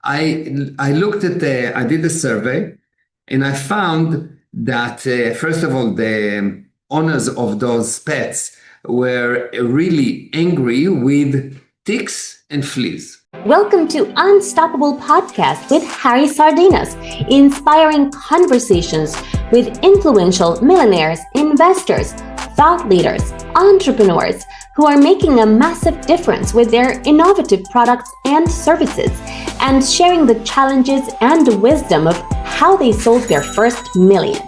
I looked at I did a survey, and I found that first of all, the owners of those pets were really angry with ticks and fleas. Welcome to Unstoppable Podcast with Harry Sardinas, inspiring conversations with influential millionaires, investors, thought leaders, entrepreneurs who are making a massive difference with their innovative products and services, and sharing the challenges and wisdom of how they sold their first million.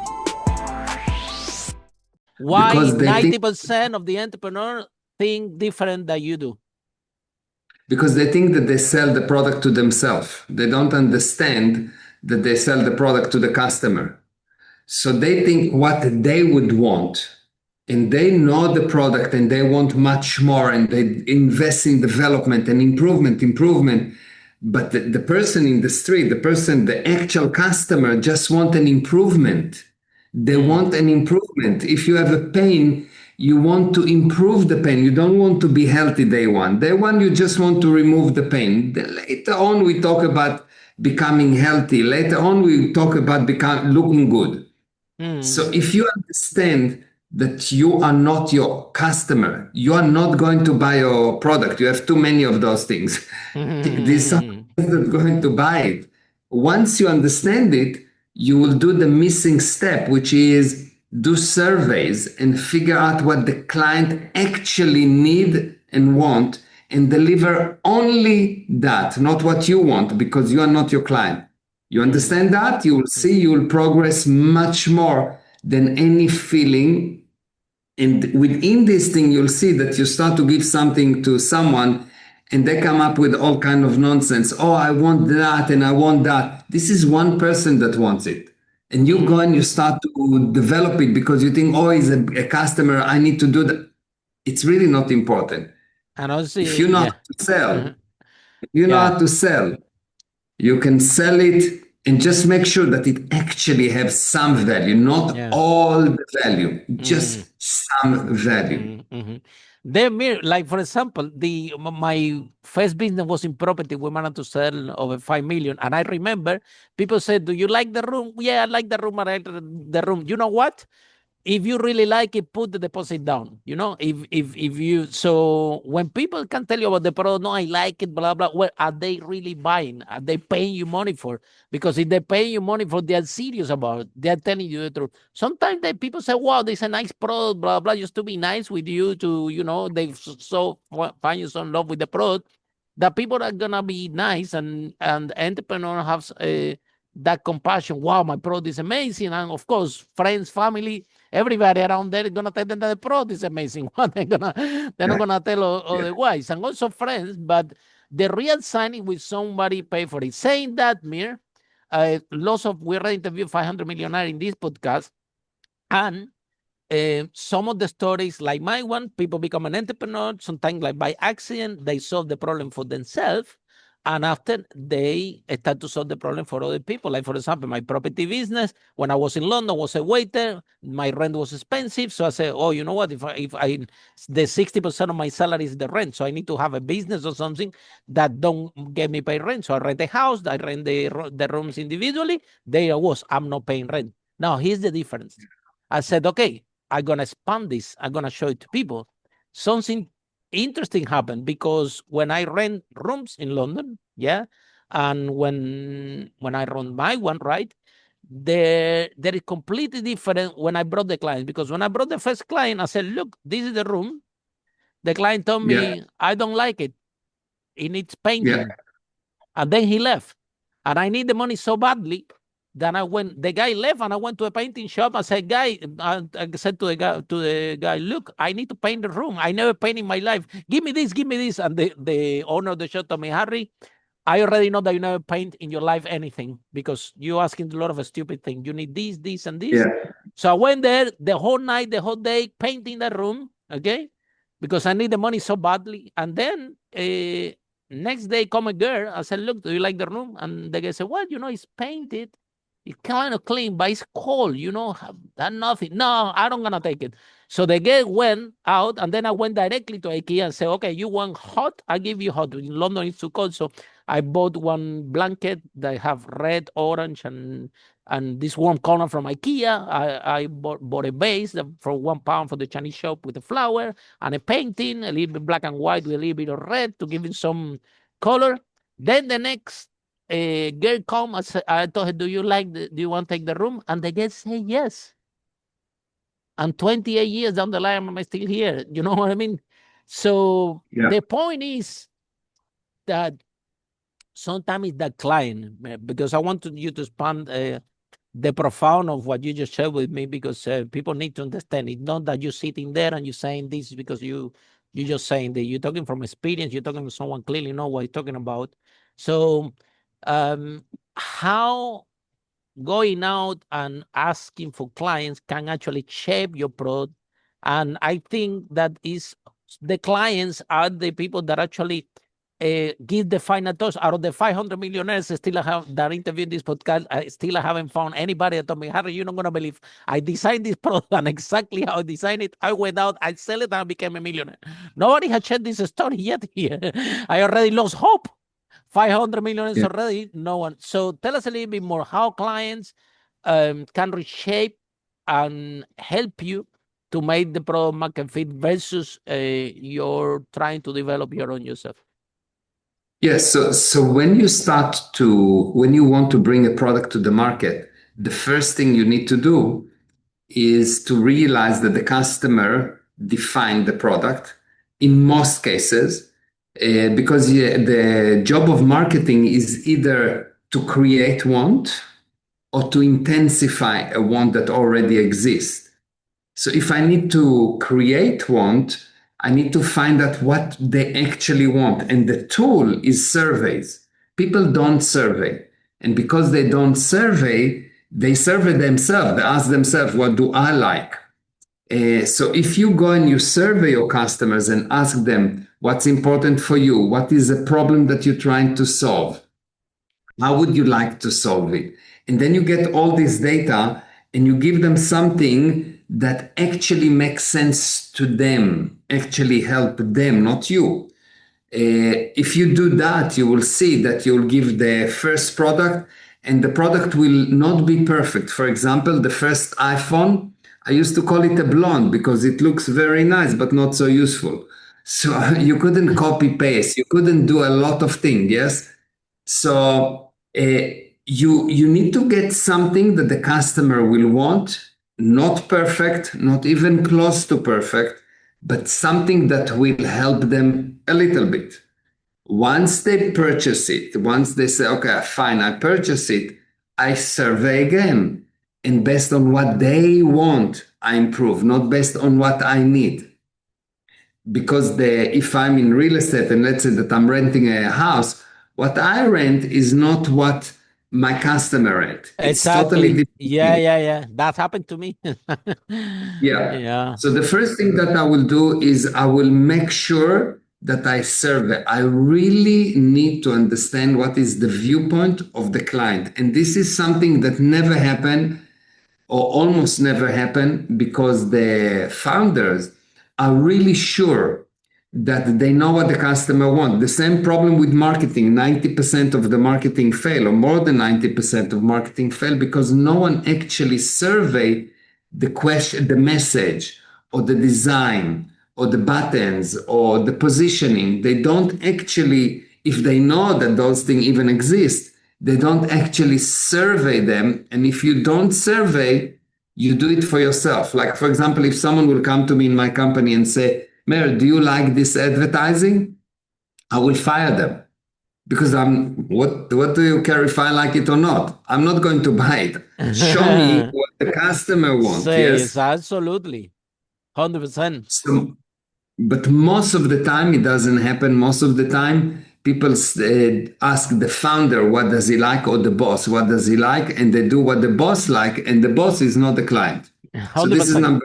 Why 90% of the entrepreneurs think different than you do? Because they think that they sell the product to themselves. They don't understand that they sell the product to the customer. So they think what they would want, and they know the product and they want much more, and they invest in development and improvement. But the person in the street, the actual customer just want an improvement. They want an improvement. If you have a pain, you want to improve the pain. You don't want to be healthy day one. Day one, you just want to remove the pain. Then later on, we talk about becoming healthy. Later on, we talk about looking good. So if you understand that you are not your customer, you are not going to buy your product. You have too many of those things. This is not going to buy it. Once you understand it, you will do the missing step, which is do surveys and figure out what the client actually need and want, and deliver only that, not what you want, because you are not your client. You understand that? You will see you will progress much more than any feeling. And within this thing, you'll see that you start to give something to someone and they come up with all kind of nonsense. Oh, I want that and I want that. This is one person that wants it. And you go and you start to develop it because you think, oh, he's a customer, I need to do that. It's really not important. And also, if you know how to sell, you know how to sell, you can sell it and just make sure that it actually has some value, not all the value, just some value. Then, like for example, my first business was in property. We managed to sell over 5 million, and I remember people said, "Do you like the room?" Yeah, I like the room. I like the room. You know what? If you really like it, put the deposit down. You know, if you so when people can tell you about the product, no, I like it, blah blah. Well, are they really buying? Are they paying you money for? Because if they pay you money for, they are serious about it. They are telling you the truth. Sometimes people say, "Wow, this is a nice product, blah blah," just to be nice with you, to they so find you some love with the product. That people are gonna be nice, and entrepreneur have that compassion. Wow, my product is amazing, and of course, friends, family. Everybody around there is gonna tell them that the product is amazing. They're not gonna tell otherwise, and also friends. But the real signing with somebody pay for it. Saying that, Meir, we already interviewed 500 millionaires in this podcast, and some of the stories, like my one, people become an entrepreneur sometimes like by accident. They solve the problem for themselves. And after they start to solve the problem for other people. Like, for example, my property business, when I was in London, was a waiter, my rent was expensive. So I said, oh, you know what, if I the 60% of my salary is the rent. So I need to have a business or something that don't get me pay rent. So I rent a house, I rent the rooms individually. There I was, I'm not paying rent. Now, here's the difference. I said, okay, I'm going to expand this. I'm going to show it to people. Something interesting happened, because when I rent rooms in London, and when I run my one, right, there is completely different when I brought the client. Because when I brought the first client, I said, look, this is the room. The client told me, I don't like it. It needs painting. And then he left. And I need the money so badly. Then the guy left, and I went to a painting shop. I said, I said to the guy, look, I need to paint the room. I never painted in my life. Give me this. And the owner of the shop told me, Harry, I already know that you never paint in your life anything, because you're asking a lot of a stupid thing. You need this, and this. So I went there the whole night, the whole day, painting the room, okay? Because I need the money so badly. And then next day come a girl. I said, look, do you like the room? And the guy said, well, it's painted. It's kind of clean, but it's cold, that nothing. No, I don't gonna take it. So the guy went out, and then I went directly to IKEA and said, okay, you want hot? I give you hot. In London, it's too cold. So I bought one blanket that have red, orange, and this warm color from IKEA. I bought a vase for £1 for the Chinese shop with a flower and a painting, a little bit black and white with a little bit of red to give it some color. Then the next girl come, I told her, do you want to take the room? And the girl say yes. And 28 years down the line, I'm still here. You know what I mean? So the point is that sometimes it's the client, because I want you to expand the profound of what you just shared with me, because people need to understand. It's not that you're sitting there and you're saying this because you're just saying that. You're talking from experience. You're talking to someone clearly know what you're talking about. So how going out and asking for clients can actually shape your product. And I think that is the clients are the people that actually give the final touch. Out of the 500 millionaires still I have that interviewed this podcast, I haven't found anybody that told me, Harry, you're not going to believe I designed this product and exactly how I designed it. I went out, I sell it, and I became a millionaire. Nobody has shared this story yet here. I already lost hope. 500 million is already no one. So tell us a little bit more how clients can reshape and help you to make the product market fit versus you're trying to develop your own yourself. Yes. So when you want to bring a product to the market, the first thing you need to do is to realize that the customer defined the product in most cases, because the job of marketing is either to create want or to intensify a want that already exists. So if I need to create want, I need to find out what they actually want. And the tool is surveys. People don't survey. And because they don't survey, they survey themselves. They ask themselves, what do I like? So if you go and you survey your customers and ask them what's important for you, what is the problem that you're trying to solve, how would you like to solve it? And then you get all this data and you give them something that actually makes sense to them, actually help them, not you. If you do that, you will see that you'll give the first product and the product will not be perfect. For example, the first iPhone, I used to call it a blonde because it looks very nice, but not so useful. So you couldn't copy paste. You couldn't do a lot of things. Yes. So you need to get something that the customer will want, not perfect, not even close to perfect, but something that will help them a little bit. Once they purchase it, once they say, okay, fine, I purchase it, I survey again. And based on what they want, I improve, not based on what I need. Because if I'm in real estate and let's say that I'm renting a house, what I rent is not what my customer rent. It's totally different. Yeah. That happened to me. Yeah. So the first thing that I will do is I will make sure that I survey. I really need to understand what is the viewpoint of the client. And this is something that never happened or almost never happened because the founders are really sure that they know what the customer wants. The same problem with marketing. 90% of the marketing fail, or more than 90% of marketing fail, because no one actually survey the question, the message, or the design, or the buttons, or the positioning. They don't actually, if they know that those things even exist, they don't actually survey them. And if you don't survey, you do it for yourself. Like, for example, if someone will come to me in my company and say, Meir, do you like this advertising? I will fire them because what do you care if I like it or not? I'm not going to buy it. Show me what the customer wants. Yes, absolutely. 100%. So, but most of the time it doesn't happen. Most of the time people ask the founder, what does he like? Or the boss, what does he like? And they do what the boss like, and the boss is not the client. 100%. So this is number.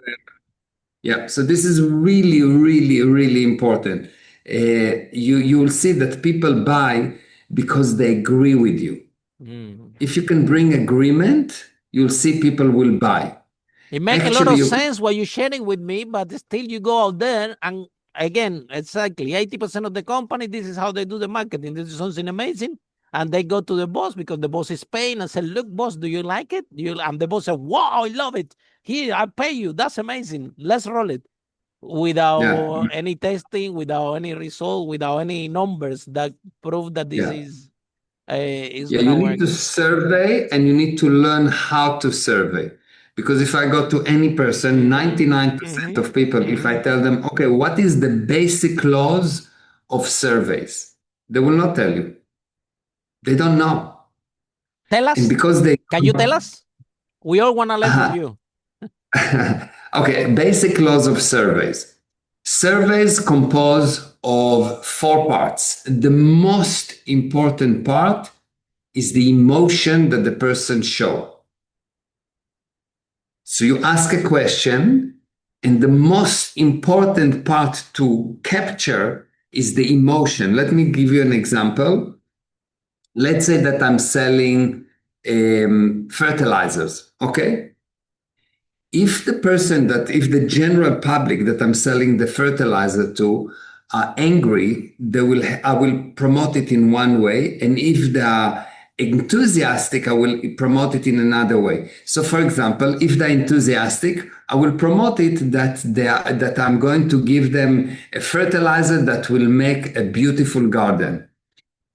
Yeah, so this is really, really, really important. You will see that people buy because they agree with you. If you can bring agreement, you'll see people will buy. It makes a lot of sense what you're sharing with me, but still you go out there and again, exactly 80% of the company, this is how they do the marketing. This is something amazing. And they go to the boss because the boss is paying and say, look, boss, do you like it? And the boss said, wow, I love it. Here, I pay you. That's amazing. Let's roll it. Without any testing, without any result, without any numbers that prove that this is you need to survey, and you need to learn how to survey. Because if I go to any person, 99% of people, if I tell them, okay, what is the basic laws of surveys? They will not tell you. They don't know. Tell us. And because can you tell us? We all want to learn from you. Okay, basic laws of surveys. Surveys compose of 4 parts. The most important part is the emotion that the person shows. So you ask a question, and the most important part to capture is the emotion. Let me give you an example. Let's say that I'm selling fertilizers, okay? If the general public that I'm selling the fertilizer to are angry, I will promote it in one way. And if they are enthusiastic, I will promote it in another way. So for example, if they're enthusiastic, I will promote it that I'm going to give them a fertilizer that will make a beautiful garden.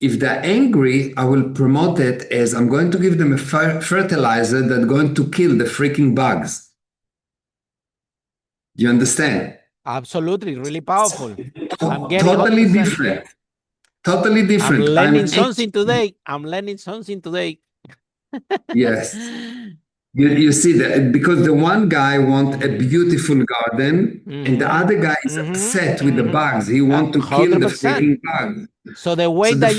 If they're angry, I will promote it as I'm going to give them a fertilizer that's going to kill the freaking bugs. Do you understand? Absolutely, really powerful. I'm getting totally different. Totally different. I'm learning something today. Yes. You see that, because the one guy wants a beautiful garden, and the other guy is upset with the bugs. He wants to kill the freaking bugs. So the way that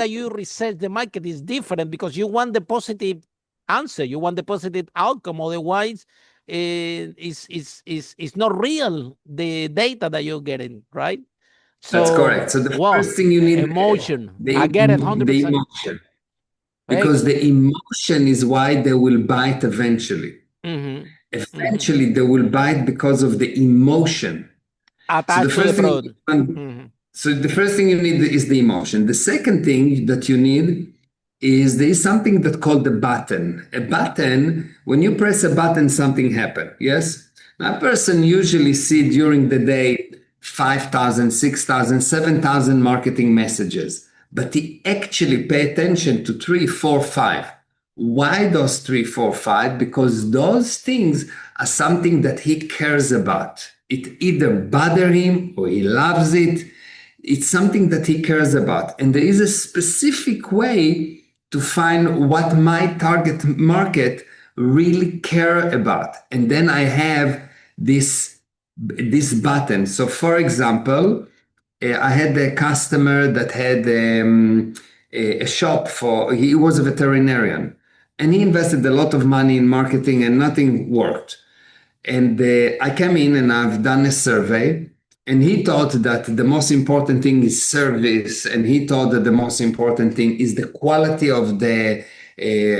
you research the market is different, because you want the positive answer, you want the positive outcome. Otherwise, it's not real, the data that you're getting, right? So, that's correct. So the first thing you need emotion. I get it 100%. The emotion. Because the emotion is why they will bite eventually. Eventually, they will bite because of the emotion. So the first thing you need is the emotion. The second thing that you need is there is something that's called the button. A button, when you press a button, something happens. Yes? Now, a person usually sees during the day 5,000, 6,000, 7,000 marketing messages, but he actually pay attention to 3, 4, 5. Why those 3, 4, 5? Because those things are something that he cares about. It either bothers him or he loves it. It's something that he cares about. And there is a specific way to find what my target market really care about. And then I have this button. So for example, I had a customer that had a shop he was a veterinarian, and he invested a lot of money in marketing and nothing worked. And I came in and I've done a survey, and he thought that the most important thing is service, and he thought that the most important thing is the quality of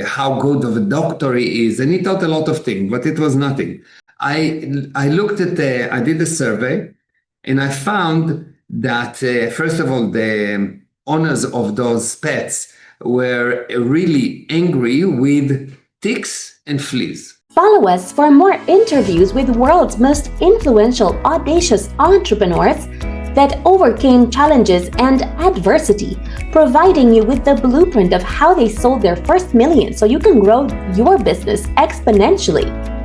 how good of a doctor he is, and he thought a lot of things, but it was nothing. I looked at I did a survey, and I found that first of all, the owners of those pets were really angry with ticks and fleas. Follow us for more interviews with world's most influential, audacious entrepreneurs that overcame challenges and adversity, providing you with the blueprint of how they sold their first million so you can grow your business exponentially.